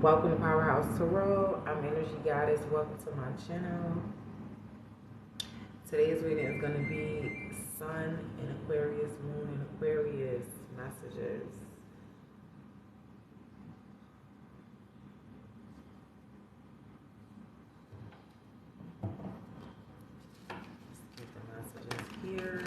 Welcome to Powerhouse Tarot. I'm Energy Goddess. Welcome to my channel. Today's reading is going to be Sun in Aquarius, Moon in Aquarius messages. Let's get the messages here.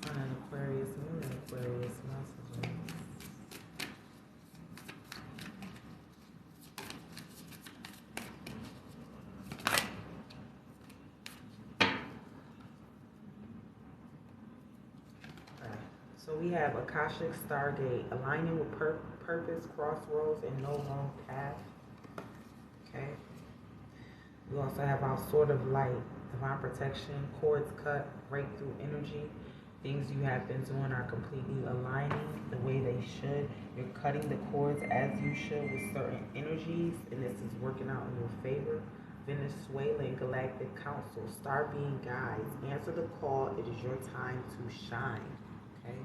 Sun in Aquarius, Moon in Aquarius messages. So we have Akashic Stargate, aligning with purpose, crossroads, and no wrong path. Okay. We also have our Sword of Light, divine protection, cords cut, breakthrough energy. Things you have been doing are completely aligning the way they should. You're cutting the cords as you should with certain energies, and this is working out in your favor. Venezuelan Galactic Council, star being guides, answer the call. It is your time to shine. Okay.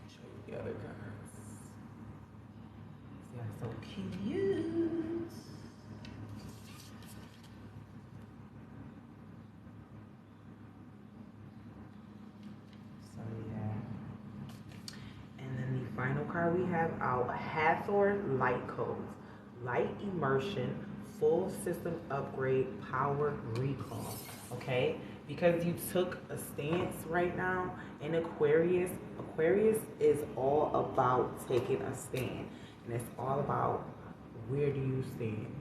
Show you the other cards. They're so cute. So yeah. And then the final card we have our Hathor Light Codes. Light immersion, full system upgrade, power recall. Okay? Because you took a stance right now in Aquarius. Aquarius is all about taking a stand. And it's all about where do you stand.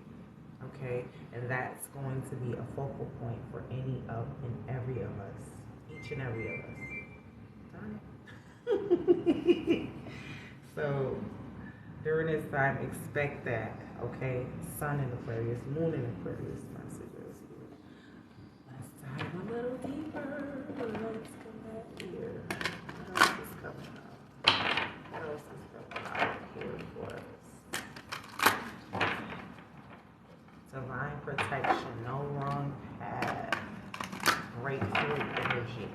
Okay? And that's going to be a focal point for any of and every of us. Each and every of us. Darn it. So during this time, expect that. Okay? Sun in Aquarius, Moon in Aquarius messages. Let's dive a little deeper. Let's come back here. What else is coming up? What else is coming out here for us? Divine protection, no wrong path. Breakthrough energy.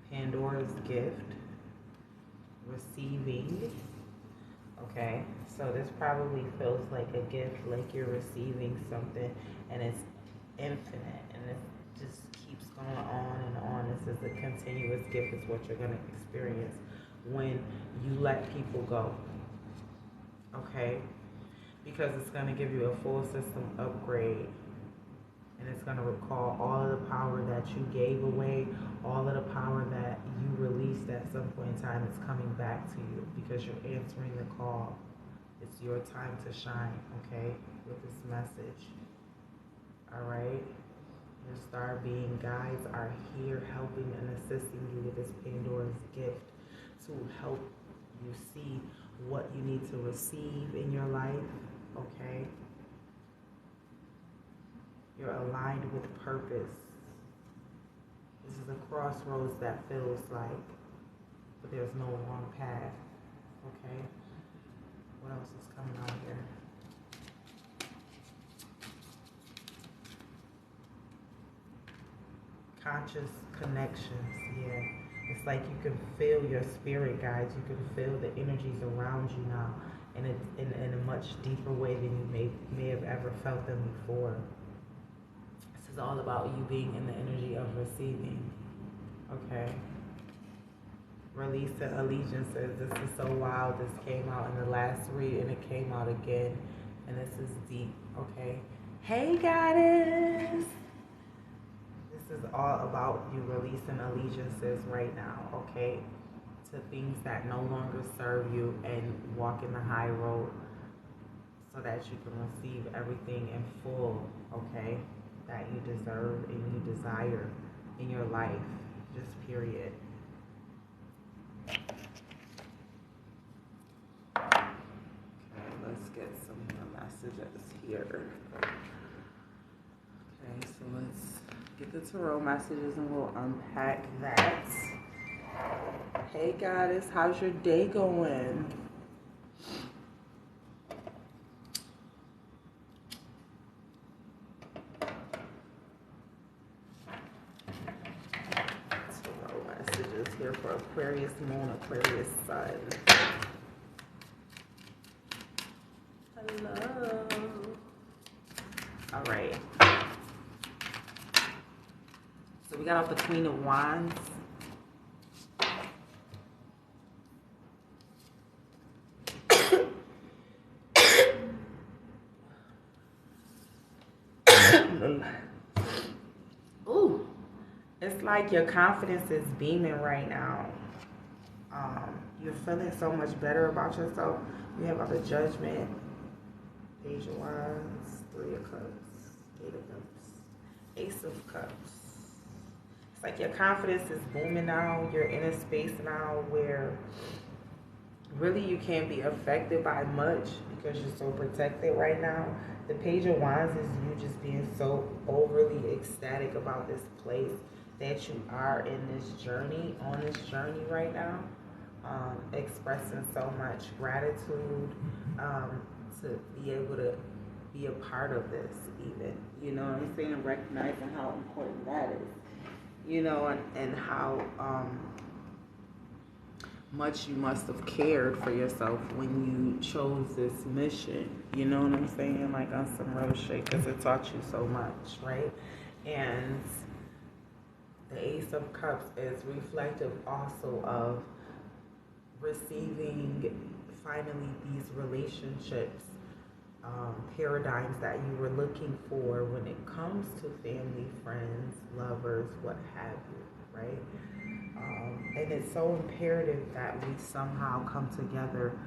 Pandora's gift, receiving. Okay, so this probably feels like a gift, like you're receiving something and it's infinite and it just keeps going on and on. This is a continuous gift. It's what you're going to experience when you let people go. Okay, because it's going to give you a full system upgrade. And it's going to recall all of the power that you gave away, all of the power that you released at some point in time is coming back to you because you're answering the call. It's your time to shine, okay, with this message. All right? Your star being guides are here helping and assisting you with this Pandora's gift to help you see what you need to receive in your life, okay? You're aligned with purpose. This is a crossroads that feels like, but there's no wrong path. Okay? What else is coming out here? Conscious connections, yeah. It's like you can feel your spirit guides. You can feel the energies around you now in a much deeper way than you may have ever felt them before. It's all about you being in the energy of receiving. Okay? Release the allegiances. This is so wild. This came out in the last read and it came out again. And this is deep. Okay? Hey, Goddess! This is all about you releasing allegiances right now. Okay? To things that no longer serve you and walking the high road so that you can receive everything in full. Okay? That you deserve and you desire in your life, just period. Okay, let's get some more messages. messages here. Okay, so let's get the tarot messages and we'll unpack that. Hey goddess, how's your day going? Tarot messages here for Aquarius Moon, Aquarius Sun. Hello. All right. So we got off the Queen of Wands. Ooh, it's like your confidence is beaming right now. You're feeling so much better about yourself. You have the Judgment, Page of Wands, Three of Cups, Eight of Cups, Ace of Cups. It's like your confidence is booming now. You're in a space now where really you can't be affected by much because you're so protected right now. The Page of Wands is you just being so overly ecstatic about this place that you are in this journey, on this journey right now. Expressing so much gratitude to be able to be a part of this even. You know what I'm saying? Recognizing how important that is. You know, and how much you must have cared for yourself when you chose this mission. You know what I'm saying? Like on some real shit, because it taught you so much, right? And the Ace of Cups is reflective also of receiving finally these relationships, paradigms that you were looking for when it comes to family, friends, lovers, what have you, right? And it's so imperative that we somehow come together,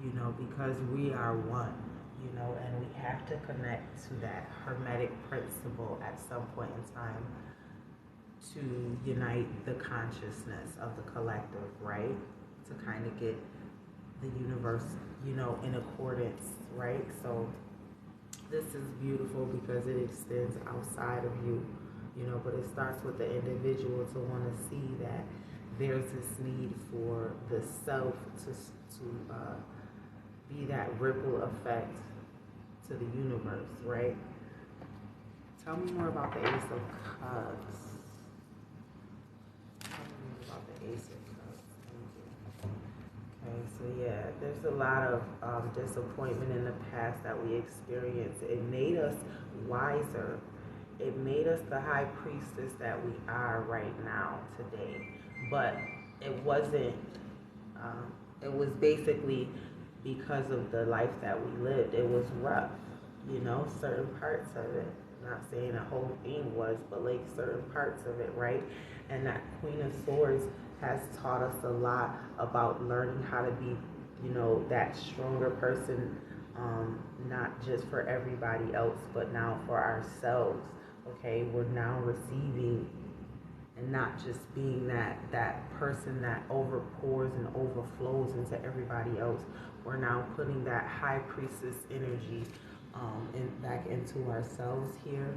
you know, because we are one, you know, and we have to connect to that hermetic principle at some point in time to unite the consciousness of the collective, right? To kind of get the universe, you know, in accordance, right? So this is beautiful because it extends outside of you, you know, but it starts with the individual to want to see that there's this need for the self to be that ripple effect to the universe, right? Tell me more about the Ace of Cups. Tell me more about the Ace of Cups. Thank you. Okay, so yeah, there's a lot of disappointment in the past that we experienced. It made us wiser. It made us the high priestess that we are right now today. But it wasn't, it was basically because of the life that we lived. It was rough, you know, certain parts of it. Not saying the whole thing was, but like certain parts of it, right? And that Queen of Swords has taught us a lot about learning how to be, you know, that stronger person, not just for everybody else, but now for ourselves. Okay, we're now receiving and not just being that person that overpours and overflows into everybody else. We're now putting that high priestess energy back into ourselves here.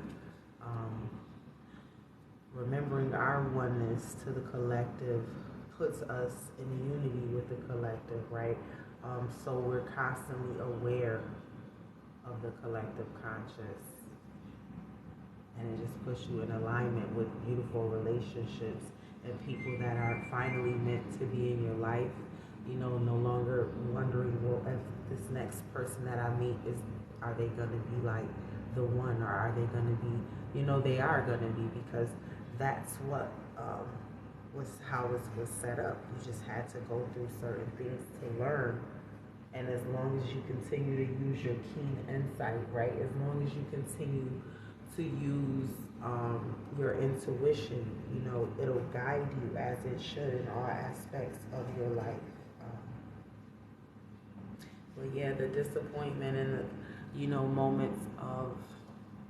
Remembering our oneness to the collective puts us in unity with the collective, right? So we're constantly aware of the collective conscious. And it just puts you in alignment with beautiful relationships and people that are finally meant to be in your life. You know, no longer wondering, well, if this next person that I meet are they going to be like the one, or are they going to be, you know, they are going to be, because that's what was how it was set up. You just had to go through certain things to learn. And as long as you continue to use your keen insight, right? As long as you continue to use your intuition, you know, it'll guide you as it should in all aspects of your life. But yeah, the disappointment and the, you know, moments of,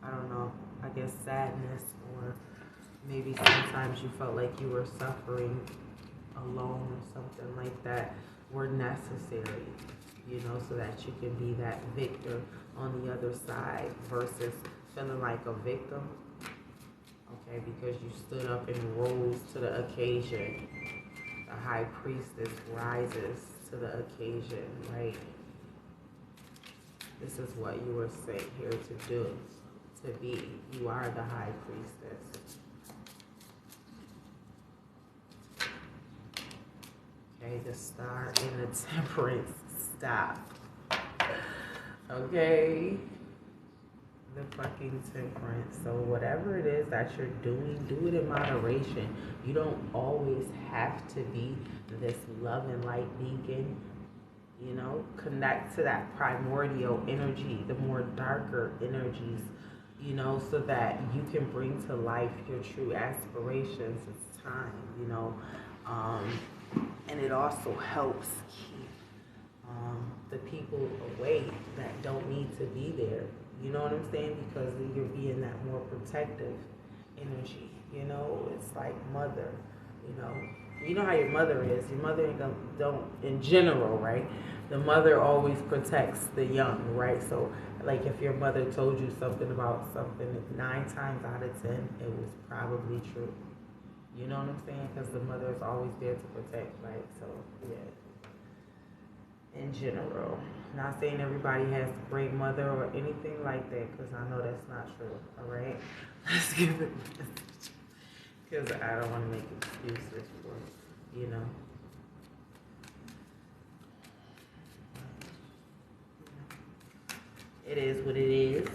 I don't know, I guess sadness, or maybe sometimes you felt like you were suffering alone or something like that, were necessary, you know, so that you can be that victor on the other side versus feeling like a victim. Okay, because you stood up and rose to the occasion. The high priestess rises to the occasion, right? This is what you were sent here to do, to be. You are the high priestess. Okay, the star in the temperance, stop. Okay, the fucking temperance. So whatever it is that you're doing, do it in moderation. You don't always have to be this love and light beacon. You know, connect to that primordial energy, the more darker energies, you know, so that you can bring to life your true aspirations. It's time, you know. And it also helps keep the people away that don't need to be there. You know what I'm saying? Because you're being that more protective energy. You know, it's like mother. You know how your mother is. Your mother don't in general, right? The mother always protects the young, right? So, like if your mother told you something about something, 9 times out of 10, it was probably true. You know what I'm saying? Because the mother is always there to protect, right? So, yeah. In general. Not saying everybody has a great mother or anything like that, because I know that's not true, all right? Let's give it, because I don't want to make excuses for, you know. It is what it is.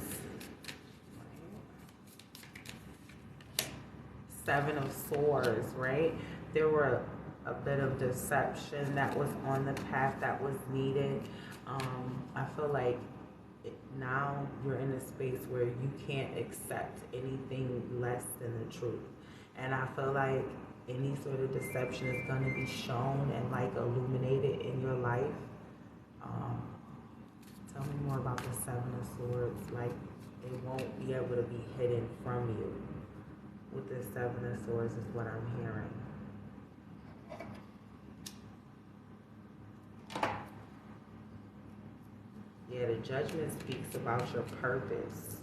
7 of Swords, right? There were a bit of deception that was on the path that was needed. I feel like now you're in a space where you can't accept anything less than the truth. And I feel like any sort of deception is going to be shown and like illuminated in your life. Tell me more about the 7 of Swords. Like, it won't be able to be hidden from you. With the 7 of Swords is what I'm hearing. Yeah, the Judgment speaks about your purpose.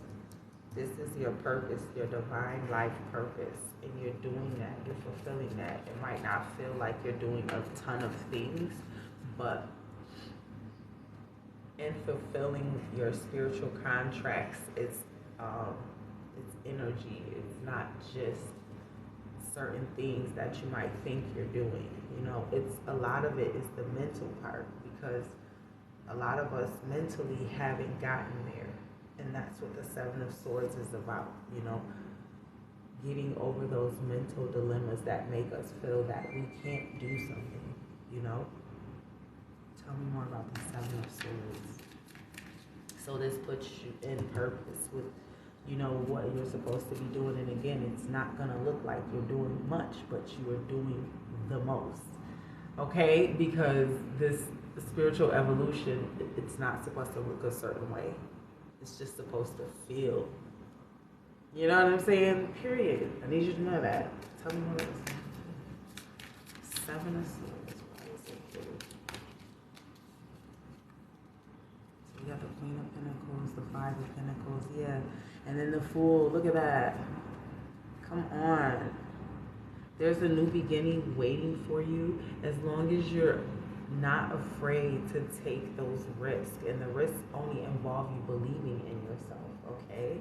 This is your purpose, your divine life purpose. And you're doing that, you're fulfilling that. It might not feel like you're doing a ton of things, but in fulfilling your spiritual contracts, it's energy. It's not just certain things that you might think you're doing. You know, it's a lot of it is the mental part, because a lot of us mentally haven't gotten there. And that's what the 7 of Swords is about, you know, getting over those mental dilemmas that make us feel that we can't do something, you know. Tell me more about the 7 of Swords. So this puts you in purpose with, you know, what you're supposed to be doing. And again, it's not going to look like you're doing much, but you are doing the most. Okay? Because this spiritual evolution, it's not supposed to look a certain way. It's just supposed to feel. You know what I'm saying? Period. I need you to know that. Tell me more about this. 7 of Swords. Why is it here? So we got the Queen of Pentacles, the 5 of Pentacles, yeah. And then the Fool. Look at that. Come on. There's a new beginning waiting for you, as long as you're not afraid to take those risks. And the risks only involve you believing in yourself, okay?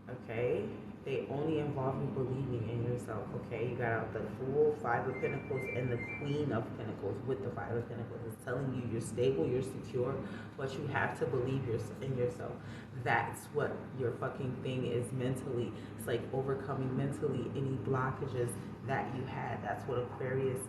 Okay? They only involve you believing in yourself, okay? You got out the Fool, 5 of Pentacles, and the Queen of Pentacles with the 5 of Pentacles. It's telling you you're stable, you're secure, but you have to believe in yourself. That's what your fucking thing is mentally. It's like overcoming mentally any blockages that you had. That's what Aquarius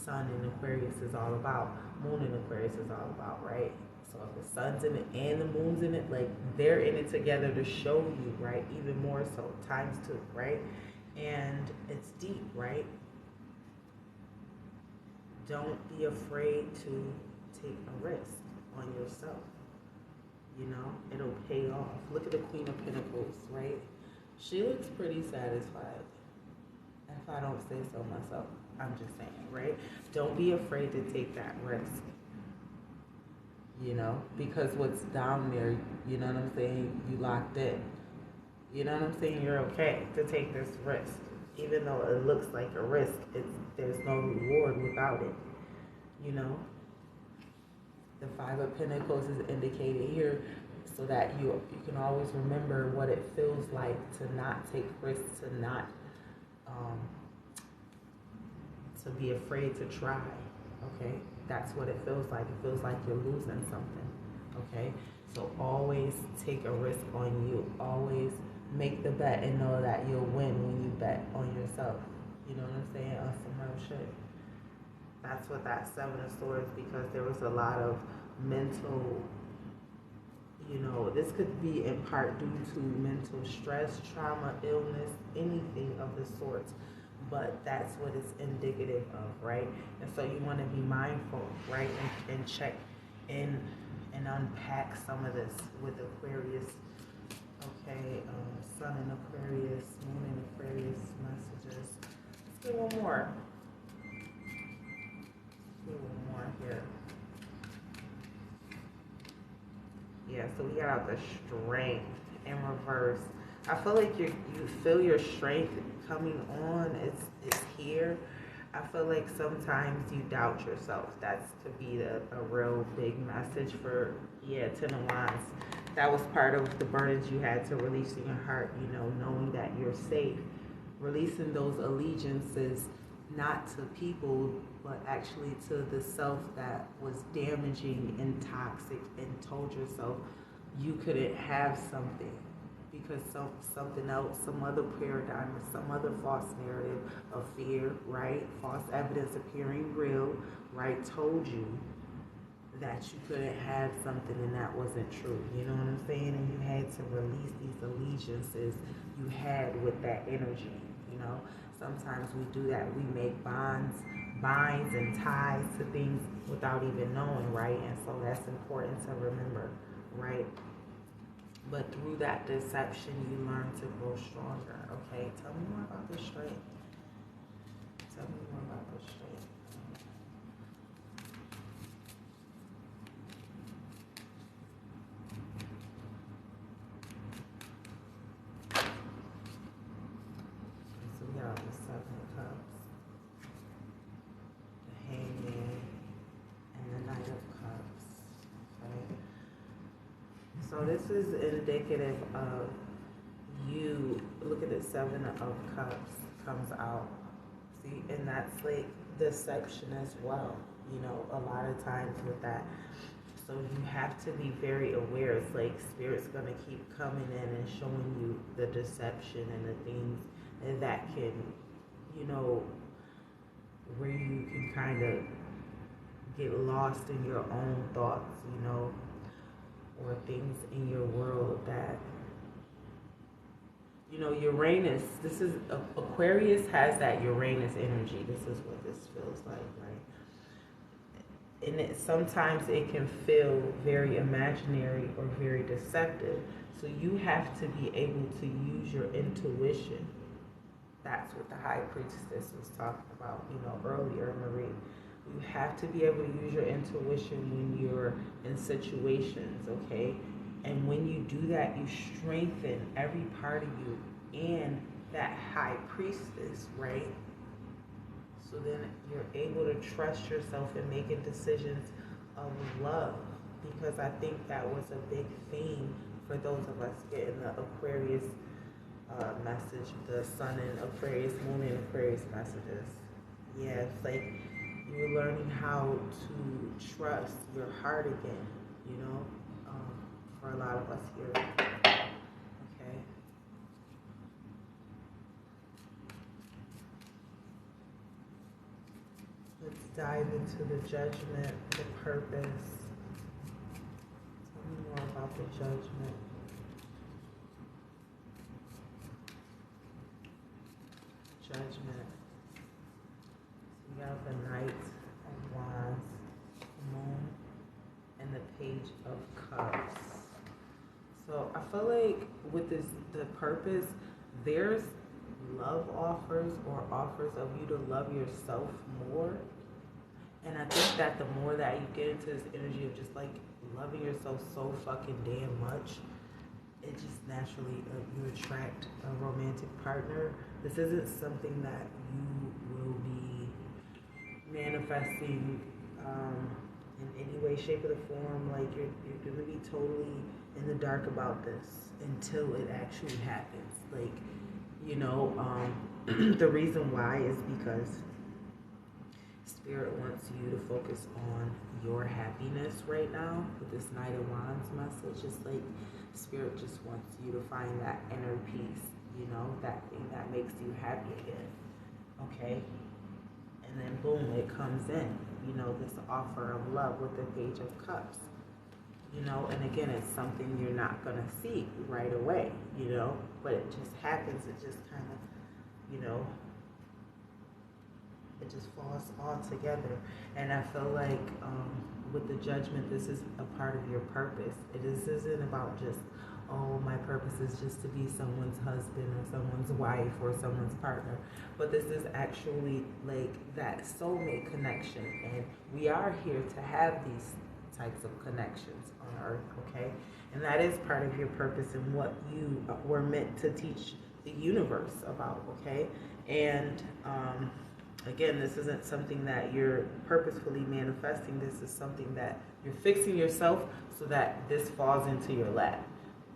Sun in Aquarius is all about. Moon in Aquarius is all about, right? So if the sun's in it and the moon's in it, like they're in it together to show you, right? Even more so, times 2, right? And it's deep, right? Don't be afraid to take a risk on yourself. You know, it'll pay off. Look at the Queen of Pentacles, right? She looks pretty satisfied. If I don't say so myself, I'm just saying, right? Don't be afraid to take that risk. you know, because what's down there, you know what I'm saying, you locked in. You know what I'm saying? You're okay to take this risk. Even though it looks like a risk, there's no reward without it. You know? The Five of Pentacles is indicated here so that you can always remember what it feels like to not take risks, to not um, to be afraid to try. Okay? That's what it feels like. It feels like you're losing something. Okay? So always take a risk on you. Always make the bet and know that you'll win when you bet on yourself. You know what I'm saying? On some real shit. That's what that Seven of Swords, because there was a lot of mental, you know, this could be in part due to mental stress, trauma, illness, anything of the sorts. But that's what it's indicative of, right? And so you want to be mindful, right? And check in and unpack some of this with Aquarius. Okay, Sun in Aquarius, Moon in Aquarius messages. Let's get one more. One more here. Yeah, so we got out the strength in reverse. I feel like you feel your strength coming on. It's here. I feel like sometimes you doubt yourself. That could be a real big message for, yeah, Ten of Wands. That was part of the burdens you had to release in your heart, you know, knowing that you're safe. Releasing those allegiances, not to people, but actually to the self that was damaging and toxic, and told yourself you couldn't have something because something else, some other paradigm or some other false narrative of fear, right? False evidence appearing real, right? Told you that you couldn't have something, and that wasn't true. You know what I'm saying? And you had to release these allegiances you had with that energy, you know? Sometimes we do that. We make binds and ties to things without even knowing, right? And so that's important to remember, right? But through that deception, you learn to grow stronger, okay? Tell me more about the strength. Tell me more about the strength. So we got the Seven of Cups, the Hangman, and the Knight of Cups, okay? So this is indicative of you. Look at the Seven of Cups comes out. See, and that's like deception as well. You know, a lot of times with that. So you have to be very aware. It's like Spirit's going to keep coming in and showing you the deception and the things that can, you know, where you can kind of get lost in your own thoughts, you know, or things in your world that, you know, Uranus, this is, Aquarius has that Uranus energy. This is what this feels like, right? And sometimes it can feel very imaginary or very deceptive. So you have to be able to use your intuition. That's what the High Priestess was talking about, you know, earlier, Marie. You have to be able to use your intuition when you're in situations, okay? And when you do that, you strengthen every part of you and that High Priestess, right? So then you're able to trust yourself in making decisions of love, because I think that was a big theme for those of us getting the Aquarius message, the Sun in Aquarius, Moon in Aquarius messages. Yeah, it's like you're learning how to trust your heart again, you know, for a lot of us here. Okay. Let's dive into the Judgment, the purpose. Tell me more about the Judgment. Judgment. We have the Knight of Wands, Moon, and the Page of Cups. So I feel like with this, the purpose, there's love offers or offers of you to love yourself more. And I think that the more that you get into this energy of just like loving yourself so fucking damn much, it just naturally, you attract a romantic partner. This isn't something that you will be manifesting in any way, shape, or form. Like you're gonna be totally in the dark about this until it actually happens. Like, you know, the reason why is because Spirit wants you to focus on your happiness right now with this Knight of Wands message. It's like Spirit just wants you to find that inner peace, you know, that thing that makes you happy again. Okay? And then boom, it comes in, you know, this offer of love with the Page of Cups. You know, and again, it's something you're not going to see right away, you know, but it just happens. It just kind of, you know, it just falls all together. And I feel like with the Judgment, this is a part of your purpose. Isn't about just, oh, my purpose is just to be someone's husband or someone's wife or someone's partner. But this is actually like that soulmate connection. And we are here to have these types of connections on earth, okay? And that is part of your purpose and what you were meant to teach the universe about, okay? And again, this isn't something that you're purposefully manifesting. This is something that you're fixing yourself so that this falls into your lap.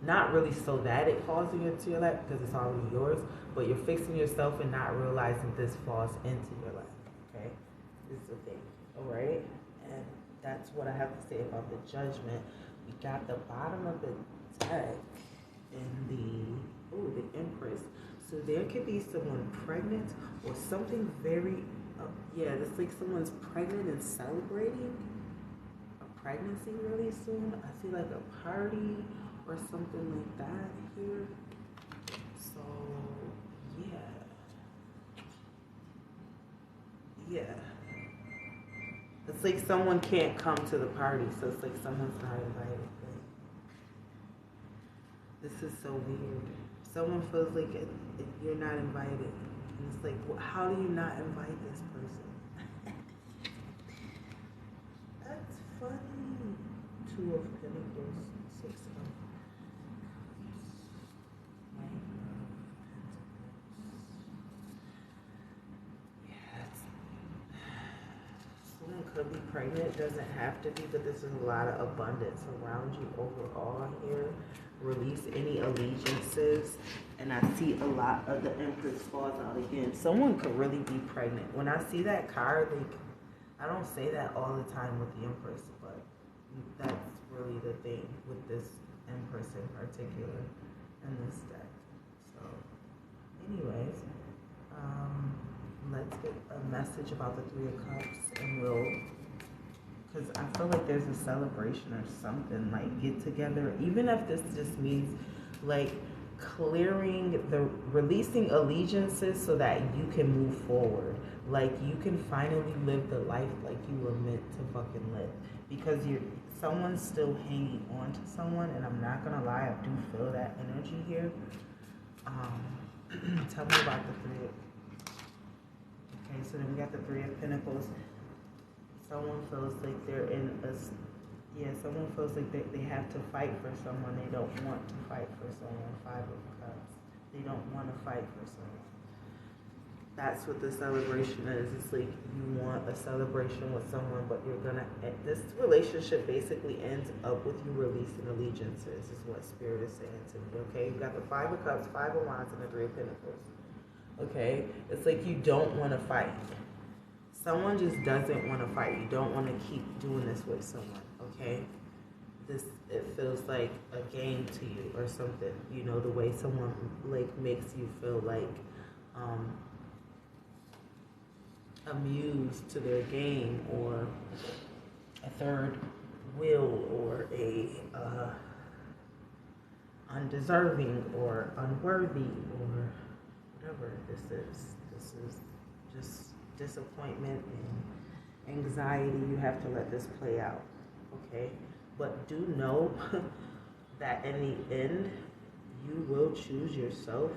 Not really so that it falls into your lap because it's already yours, but you're fixing yourself and not realizing this falls into your lap, okay? This is the thing, all right? And that's what I have to say about the Judgment. We got the bottom of the deck in the Empress. So there could be someone pregnant or something very, yeah, it's like someone's pregnant and celebrating a pregnancy really soon. I see like a party or something like that here. So, yeah. It's like someone can't come to the party, so it's like someone's not invited. This is so weird. Someone feels like you're not invited. And it's like, well, how do you not invite this person? That's funny. 2 of Pentacles, 6 of Cups, 9 of Pentacles. Someone could be pregnant, doesn't have to be, but this is a lot of abundance around you overall here. Release any allegiances, and I see a lot of the Empress falls out again. Someone could really be pregnant. When I see that card, like, I don't say that all the time with the Empress, but that's really the thing with this Empress in particular in this deck. So, anyways, let's get a message about the 3 of Cups, and because I feel like there's a celebration or something, like get together, even if this just means like releasing allegiances so that you can move forward, like you can finally live the life like you were meant to fucking live, because someone's still hanging on to someone, and I'm not gonna lie, I do feel that energy here. Tell me about the 3 of, okay, so then we got the 3 of Pentacles. Someone feels like they're in someone feels like they have to fight for someone. They don't want to fight for someone. 5 of Cups. They don't want to fight for someone. That's what the celebration is. It's like you want a celebration with someone, but this relationship basically ends up with you releasing allegiances, is what Spirit is saying to me, okay? You've got the 5 of Cups, 5 of Wands, and the 3 of Pentacles, okay? It's like you don't want to fight. Someone just doesn't want to fight. You don't want to keep doing this with someone, okay? It feels like a game to you or something. You know, the way someone like makes you feel like amused to their game, or a third wheel, or a undeserving or unworthy, or whatever this is. This is just disappointment and anxiety. You have to let this play out, okay? But do know that in the end, you will choose yourself,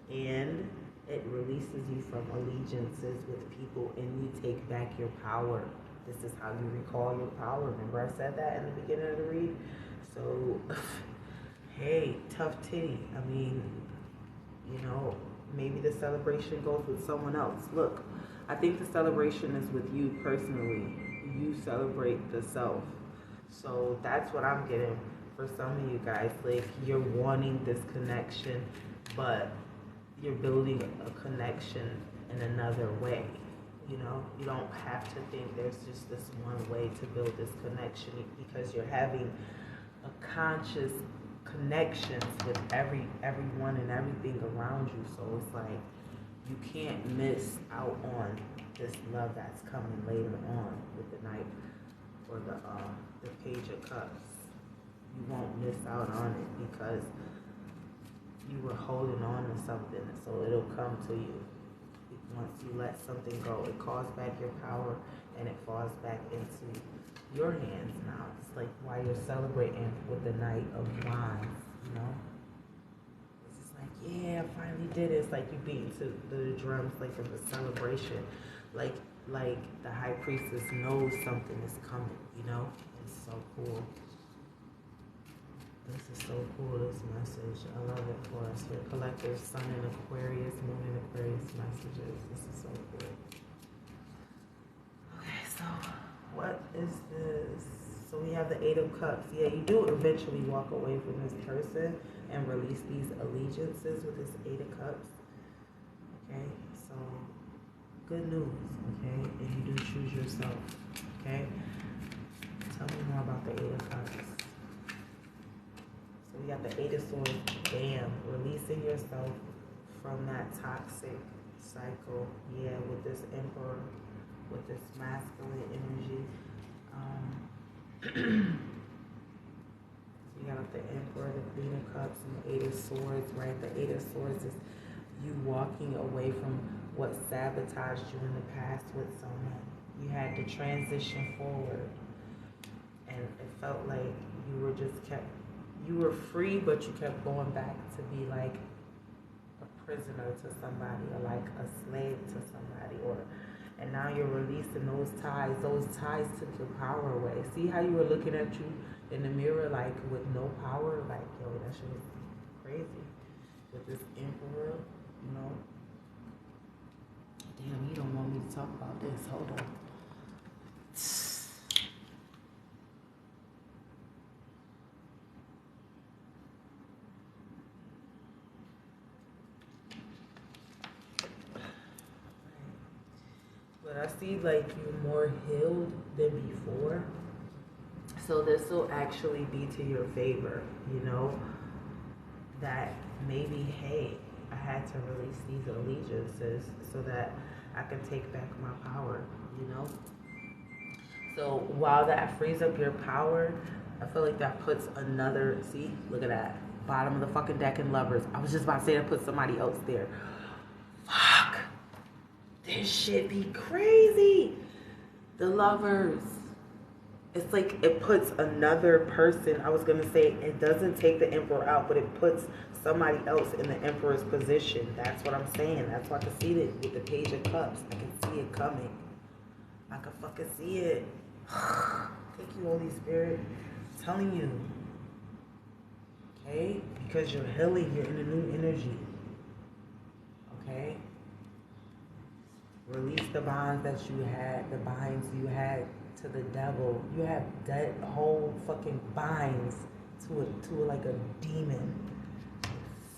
and it releases you from allegiances with people, and you take back your power, This is how you recall your power. Remember I said that in the beginning of the read? So, hey, tough titty. I mean, you know, maybe the celebration goes with someone else. Look, I think the celebration is with you personally. You celebrate the self. So that's what I'm getting for some of you guys. Like, you're wanting this connection, but you're building a connection in another way. You know, you don't have to think there's just this one way to build this connection, because you're having a conscious connections with everyone and everything around you. So it's like you can't miss out on this love that's coming later on with the Knight or the Page of Cups. You won't miss out on it because you were holding on to something, so it'll come to you. Once you let something go, it calls back your power and it falls back into your hands now. It's like why you're celebrating with the Knight of Wands, you know? It's just like, yeah, I finally did it. It's like you beating to the drums like of a celebration. Like the High Priestess knows something is coming, you know? It's so cool. This is so cool, this message. I love it for us here. Collective Sun in Aquarius, Moon in Aquarius messages. This is so cool. Okay, so what is this? So we have the Eight of Cups. Yeah, you do eventually walk away from this person and release these allegiances with this Eight of Cups. Okay, so good news, okay? And you do choose yourself, okay? Tell me more about the Eight of Cups. So we got the Eight of Swords. Bam, releasing yourself from that toxic cycle. Yeah, with this Emperor, with this masculine energy. You got the Emperor, the Queen of Cups, and the Eight of Swords, right? The Eight of Swords is you walking away from what sabotaged you in the past with someone. You had to transition forward, and it felt like you were free, but you kept going back to be like a prisoner to somebody, or like a slave to somebody, and now you're releasing those ties. Those ties took your power away. See how you were looking at you in the mirror like with no power? Like, yo, that shit was crazy. With this Emperor, you know. Damn, you don't want me to talk about this. Hold on. But I see like you're more healed than before. So this will actually be to your favor, you know, that maybe, hey, I had to release these allegiances so that I can take back my power, you know. So while that frees up your power, I feel like that puts another, see, look at that, bottom of the fucking deck in Lovers. I was just about to say to put somebody else there. Fuck. This shit be crazy. The Lovers. It's like it puts another person, I was going to say it doesn't take the Emperor out, but it puts somebody else in the Emperor's position. That's what I'm saying. That's why I can see it with the Page of Cups. I can see it coming. I can fucking see it. Thank you, Holy Spirit. I'm telling you. Okay? Because you're healing. You're in a new energy. Okay? Release the bonds that you had, the binds you had to the devil. You have that whole fucking binds to like a demon.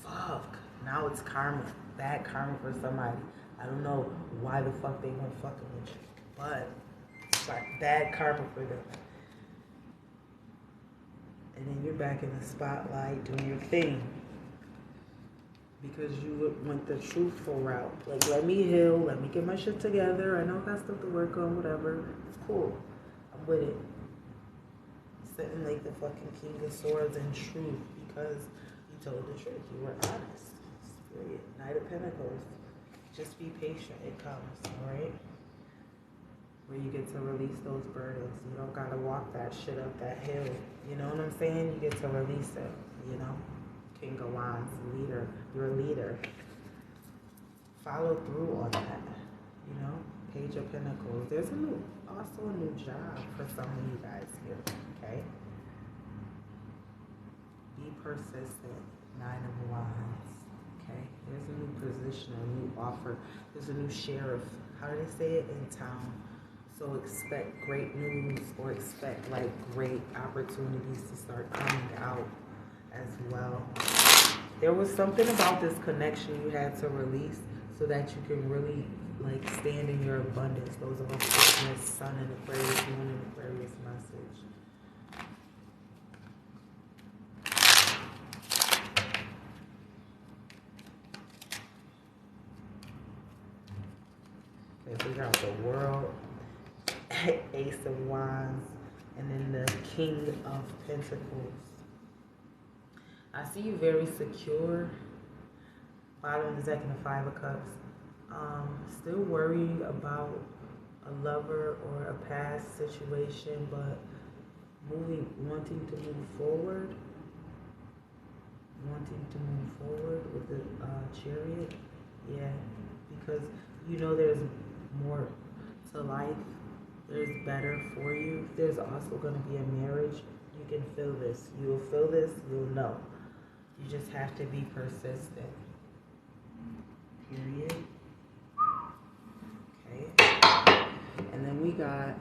Fuck. Now it's karma. Bad karma for somebody. I don't know why the fuck they weren't fucking with you, but it's like bad karma for them. And then you're back in the spotlight doing your thing. Because you went the truthful route. Like, let me heal, let me get my shit together. I know I got stuff to work on, whatever. It's cool. I'm with it. Sitting like the fucking King of Swords in truth because you told the truth. You were honest. Period. Knight of Pentacles. Just be patient. It comes, alright? Where you get to release those burdens. You don't gotta walk that shit up that hill. You know what I'm saying? You get to release it, you know? King of Wands, leader, you're a leader. Follow through on that, you know? Page of Pentacles. There's also a new job for some of you guys here, okay? Be persistent. Nine of Wands, okay? There's a new position, a new offer. There's a new sheriff. How do they say it? In town. So expect great news, or expect like great opportunities to start coming out as well. There was something about this connection you had to release so that you can really like stand in your abundance. Those of us getting this Sun in Aquarius, Moon in Aquarius message. Okay, we got the World, Ace of Wands, and then the King of Pentacles. I see you very secure. Bottom of the deck in the Five of Cups. Still worrying about a lover or a past situation, but wanting to move forward. Wanting to move forward with the Chariot. Yeah, because you know there's more to life. There's better for you. There's also going to be a marriage. You can feel this. You'll feel this. You'll know. You just have to be persistent. Period. Okay. And then we got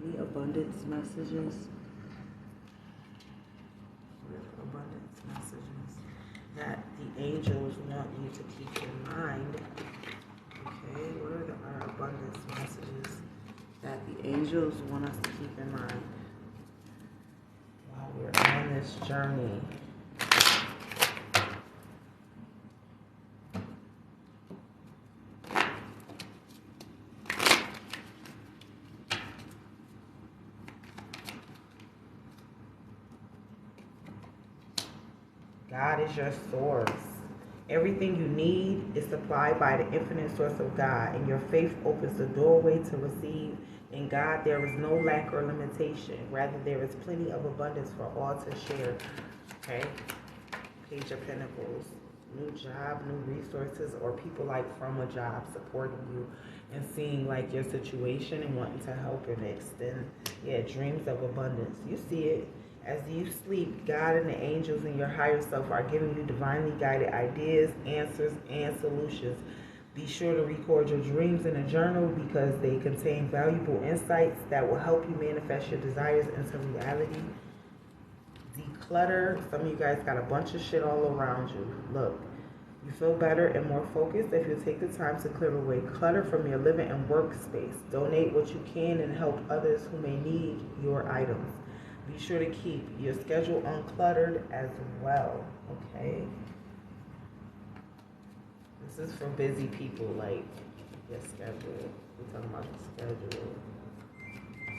any abundance messages. Abundance messages that the angels want you to keep in mind. Okay, what are our abundance messages that the angels want us to keep in mind while we're on this journey? God is your source. Everything you need is supplied by the infinite source of God, and your faith opens the doorway to receive. In God, there is no lack or limitation. Rather, there is plenty of abundance for all to share. Okay? Page of Pentacles. New job, new resources, or people like from a job supporting you and seeing like your situation and wanting to help and extend, dreams of abundance. You see it. As you sleep, God and the angels and your higher self are giving you divinely guided ideas, answers, and solutions. Be sure to record your dreams in a journal because they contain valuable insights that will help you manifest your desires into reality. Declutter. Some of you guys got a bunch of shit all around you. Look, you feel better and more focused if you take the time to clear away clutter from your living and workspace. Donate what you can and help others who may need your items. Be sure to keep your schedule uncluttered as well, okay? This is for busy people, like your schedule. We're talking about the schedule.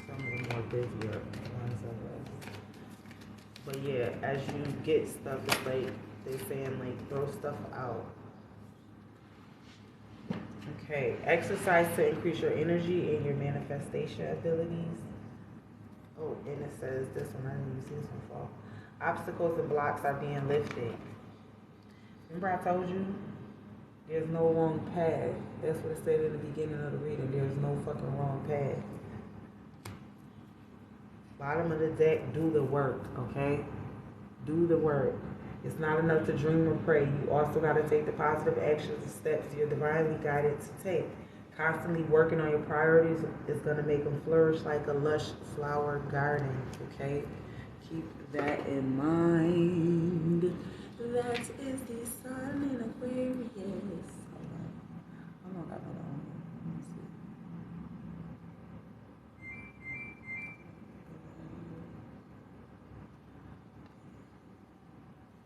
Some of the more busier ones of us. But yeah, as you get stuff, it's like they're saying, like, throw stuff out. Okay, exercise to increase your energy and your manifestation abilities. Oh, and it says this one, I didn't even see this one fall. Obstacles and blocks are being lifted. Remember I told you? There's no wrong path. That's what it said in the beginning of the reading. There's no fucking wrong path. Bottom of the deck, do the work, okay? Do the work. It's not enough to dream or pray. You also got to take the positive actions and steps you're divinely guided to take. Constantly working on your priorities is going to make them flourish like a lush flower garden, okay? Keep that in mind. That is the Sun in Aquarius. Hold on, got that on. Let me see.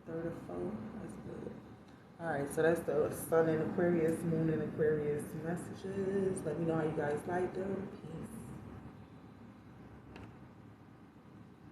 Third or fourth, that's good. Alright, so that's the Sun in Aquarius, Moon in Aquarius messages. Let me know how you guys like them. Peace.